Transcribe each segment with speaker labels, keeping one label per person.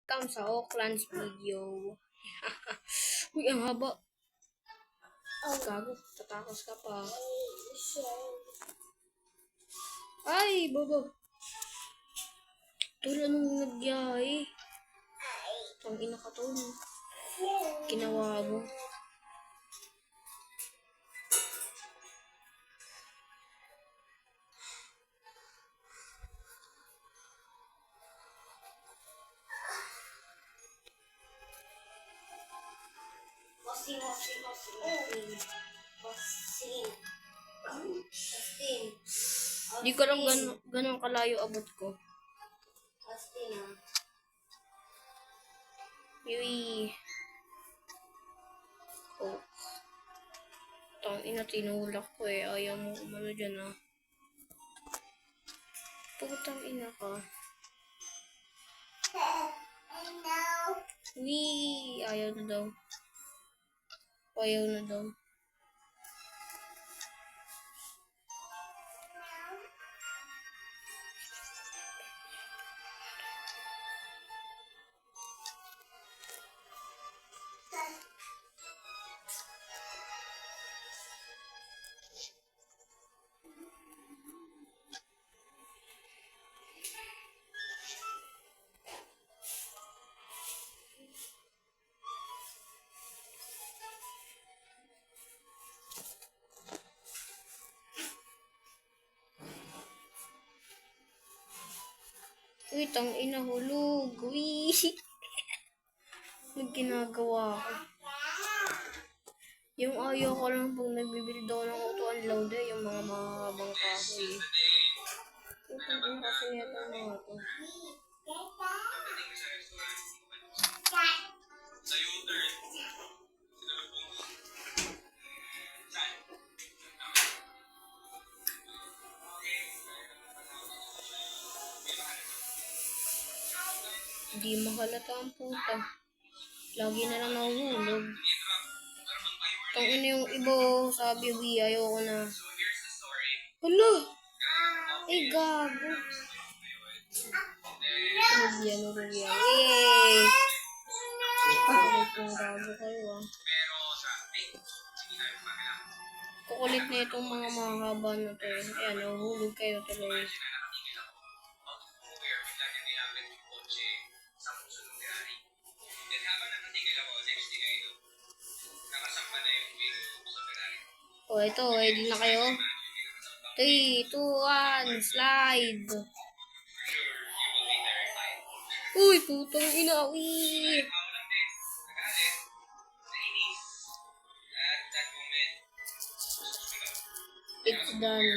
Speaker 1: welcome sa Oakland's video. Uy, ang haba. Gago, tatakas ka pa. Ay, bobo. Tol, anong nagyay? Pang-ina ka, tol. Ginawa mo. Di ko lang ganun kalayo abot ko. Yui. Oh. Tangina, tinulak ko eh. Ayaw mo umano dyan ah. Putang ina ka. Wee! Ayaw na daw. Ayaw na daw. Uy, tangina, hulog. Uy! Anong ginagawa ko? Yung ayaw ko lang pag nagbibuild ako ng auto-unloader, yung mga mahabang kahoy. Putang ina kasi nito mga to. Hindi mahalata ang puta. Lagi na lang nahuhulog. Tangina yung iba, sabi, "Wi, ayoko na." Hala! Ay, gago. Ano yan? Yay! Kukulit yung gago kayo ah. Kukulit na itong mga mahaba na to eh. Ayan, nahuhulog kayo tuloy. Oh, ito, ready na kayo? 3, 2, 1, slide! Uy, putang ina, uy! It's done.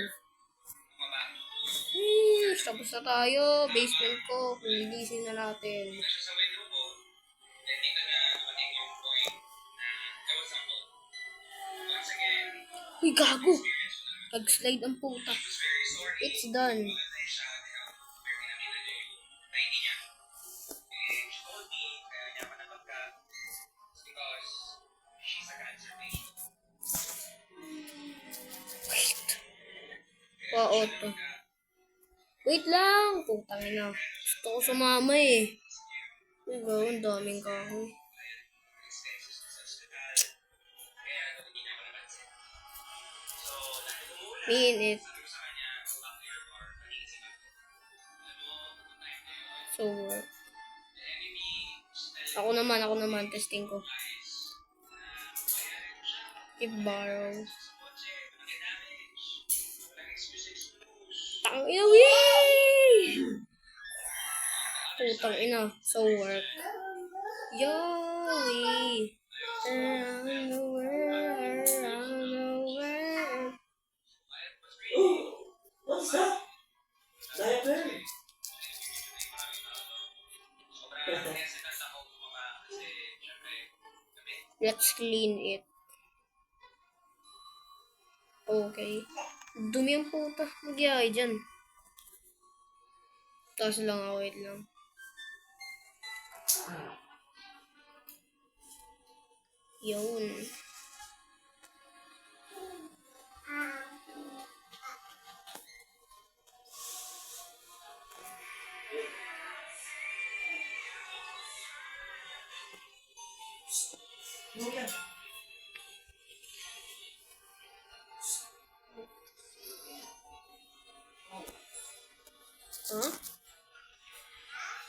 Speaker 1: Tapos na tayo. Basement ko. Lilisin na natin. Uy, gago! Nag-slide ang puta. It's done. Wait. Pa-auto. Wait lang! Putang ina. Gusto ko sumama eh. Uy, gago. Ang daming kahoy. Minute. So, ako naman, testing ko. If borrow. Tang ina, wee! Putang ina, so work. Yowie! Around the world, around the world.
Speaker 2: What's that? Diaper.
Speaker 1: Let's clean it. Okay. Dumi ang puta. Magyayay dyan. Tapos lang ako, wait lang. Yun. Huh?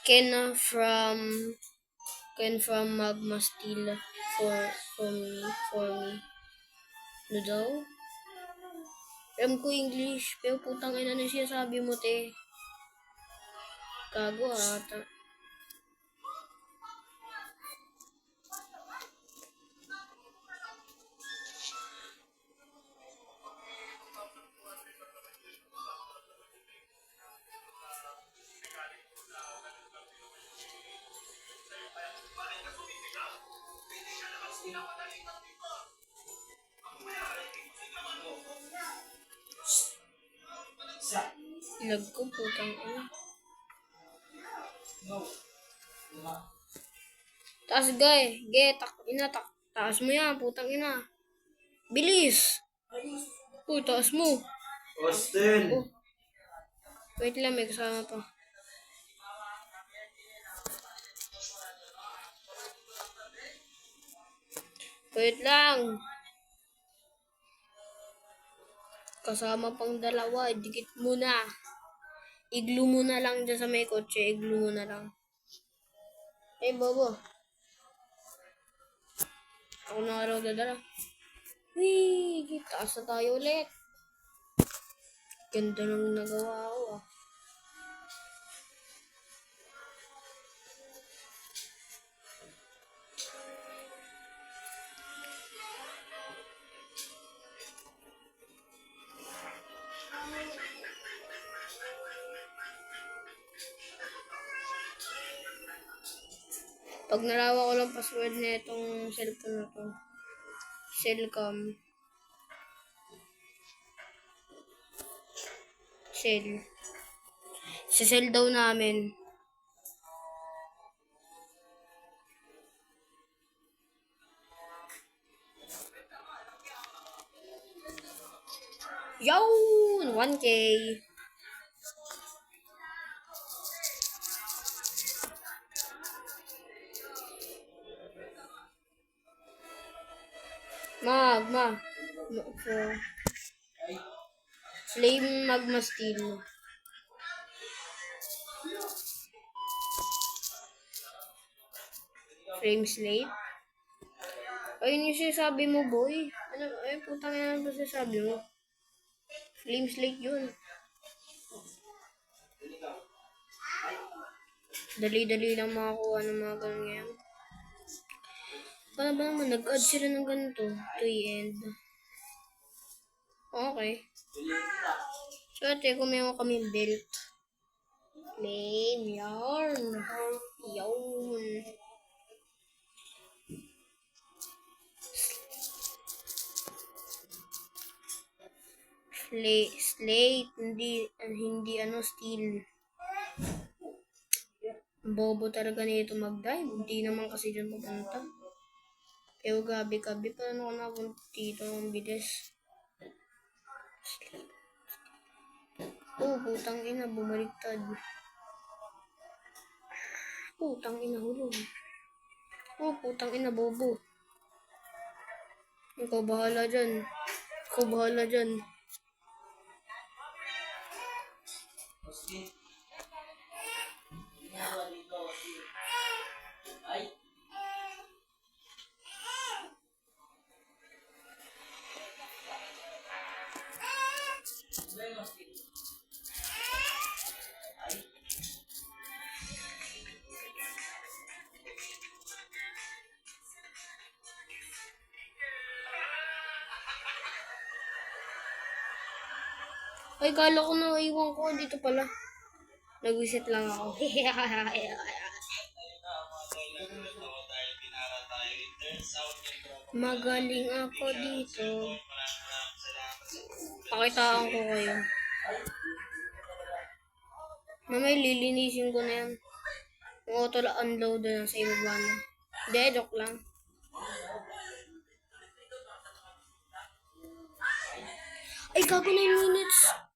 Speaker 1: Ken from Magma Steel for me. Ano daw? Alam ko English, pero putang ina na siya sabi mo, te. Gago ata. Lag ko, putang ina. Taas gay, taas mo yan, putang ina. Bilis! Taas mo.
Speaker 2: Austin!
Speaker 1: Oh, wait lang, may kasama pa. Wait lang. Kasama pang dalawa, dikit muna. Iglu muna lang dyan sa may kotse, iglu muna lang. Bobo. Ako na araw dadala. Wee! Taas na tayo ulit. Ganda ng nagawa ko ah. Pag nalawa ko lang password na itong cellphone na to. Cellcom. Cell. Sa cell daw namin. Yun! 1K. Magma. Flame Magma Steel. Flame Slate. Ayun yung sinasabi mo, boy. Ano, putang ina ba sinasabi mo? Flame Slate yun. Dali-dali lang makakuha ng mga ganun ngayon. Paano ba naman? Nag-add sila ng ganito. To end. Okay. So, ate, kung meron kami belt. Flame yarn. Yun. Slate. Hindi steel. Bobo talaga nito mag-dive. Hindi naman kasi dyan pupunta. Pero gabi-gabi, paano ko napunta dito? Ang bilis. Putang ina, bumaliktad. Putang ina, hulog. Putang ina, bobo. Ikaw bahala dyan. Ay, kala ko na iwan ko. Dito pala. Nag-visit lang ako. Magaling ako dito. Pakitaan ko kayo. Mamay, lilinisin ko na yan. Yung auto-unload na sa ibaba na. Hindi, joke lang. Ay, gago 9 minutes.